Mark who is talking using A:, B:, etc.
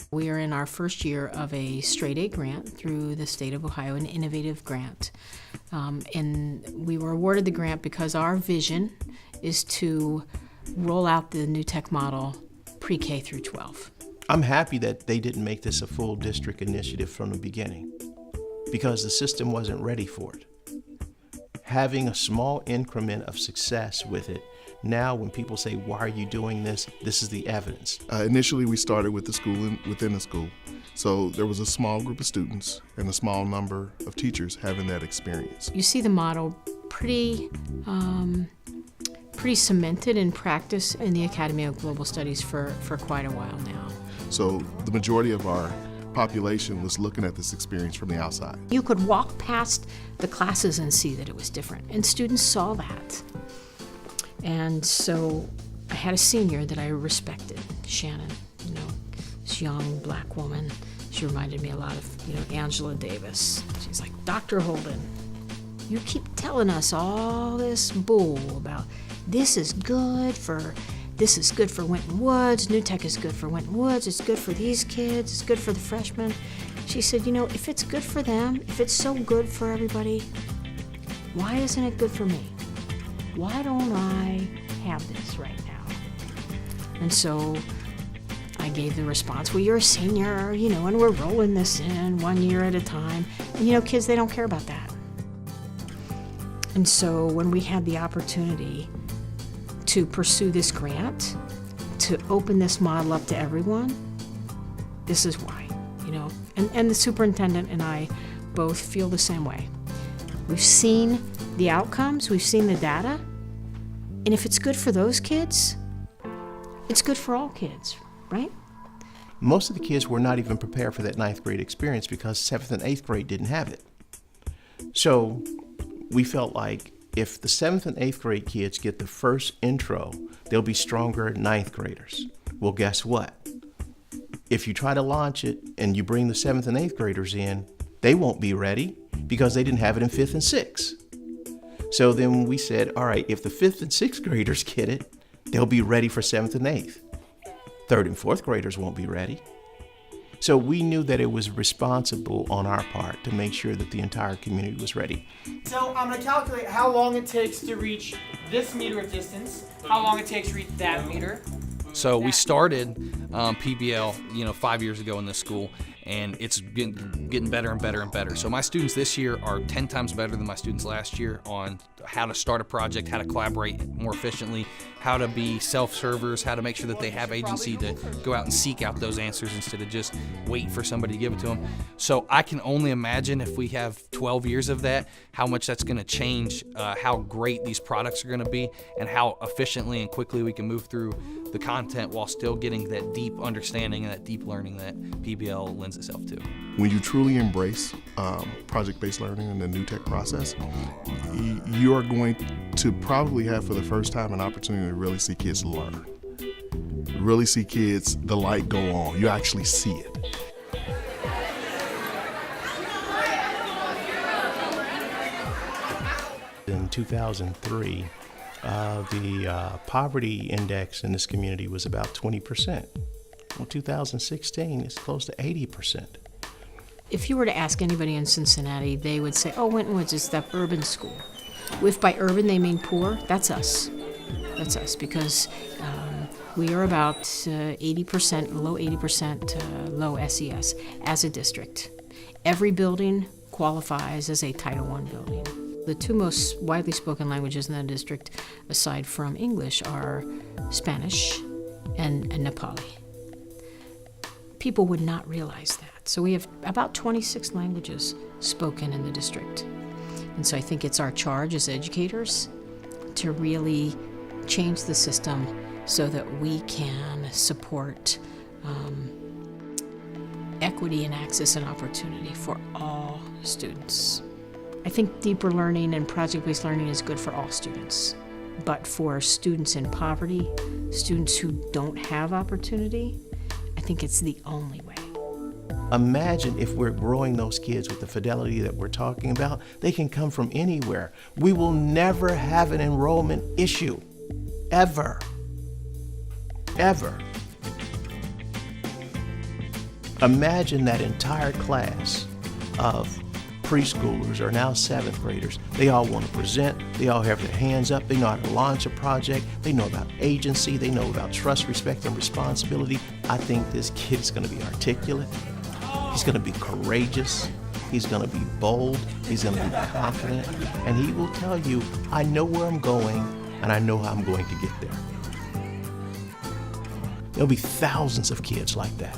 A: We are in our first year of a straight A grant through the state of Ohio, an Innovative grant. And we were awarded the grant because our vision is to roll out the new tech model pre-K through 12.
B: I'm happy that they didn't make this a full district initiative from the beginning because the system wasn't ready for it. Having a small increment of success with it, now when people say, why are you doing this? This is the evidence.
C: Initially, we started with the school within the school. So there was a small group of students and a small number of teachers having that experience.
A: You see the model pretty cemented in practice in the Academy of Global Studies for quite a while now.
C: So the majority of our population was looking at this experience from the outside.
A: You could walk past the classes and see that it was different, and students saw that. And so I had a senior that I respected, Shannon, this young black woman. She reminded me a lot of, Angela Davis. She's like, Dr. Holden, you keep telling us all this bull about this is good for Winton Woods, New Tech is good for Winton Woods, it's good for these kids, it's good for the freshmen. She said, if it's good for them, if it's so good for everybody, why isn't it good for me? Why don't I have this right now? And so I gave the response, well, you're a senior, and we're rolling this in 1 year at a time. And kids, they don't care about that. And so when we had the opportunity to pursue this grant, to open this model up to everyone, this is why, And the superintendent and I both feel the same way. We've seen the outcomes, we've seen the data, and if it's good for those kids, it's good for all kids, right?
B: Most of the kids were not even prepared for that ninth grade experience because 7th and 8th grade didn't have it. So we felt like if the 7th and 8th grade kids get the first intro, they'll be stronger ninth graders. Well, guess what? If you try to launch it and you bring the 7th and 8th graders in, they won't be ready because they didn't have it in 5th and 6th. So then we said, all right, if the 5th and 6th graders get it, they'll be ready for 7th and 8th. 3rd and 4th graders won't be ready. So we knew that it was responsible on our part to make sure that the entire community was ready.
D: So I'm going to calculate how long it takes to reach this meter of distance, how long it takes to reach that meter.
E: So we started PBL, 5 years ago in this school, and it's getting better and better and better. So my students this year are 10 times better than my students last year on how to start a project, how to collaborate more efficiently, how to be self-servers, how to make sure that they have agency to go out and seek out those answers instead of just wait for somebody to give it to them. So I can only imagine if we have 12 years of that, how much that's going to change how great these products are going to be and how efficiently and quickly we can move through the content while still getting that deep understanding and that deep learning that PBL lends itself to.
C: When you truly embrace project-based learning and the new tech process, you are going to probably have for the first time an opportunity to really see kids learn. Really see kids, the light go on. You actually see it.
B: In 2003, the poverty index in this community was about 20%. Well, 2016, it's close to 80%.
A: If you were to ask anybody in Cincinnati, they would say, oh, Winton Woods is that urban school. If by urban they mean poor, that's us. That's us, because we are about 80%, low 80% low SES as a district. Every building qualifies as a Title I building. The two most widely spoken languages in the district, aside from English, are Spanish and Nepali. People would not realize that. So we have about 26 languages spoken in the district. And so I think it's our charge as educators to really change the system so that we can support equity and access and opportunity for all students. I think deeper learning and project-based learning is good for all students. But for students in poverty, students who don't have opportunity, I think it's the only way.
B: Imagine if we're growing those kids with the fidelity that we're talking about. They can come from anywhere. We will never have an enrollment issue, ever. ever. Imagine that entire class of preschoolers are now 7th graders. They all want to present. They all have their hands up. They know how to launch a project. They know about agency. They know about trust, respect, and responsibility. I think this kid is going to be articulate. He's going to be courageous. He's going to be bold. He's going to be confident. And he will tell you, I know where I'm going, and I know how I'm going to get there. There'll be thousands of kids like that.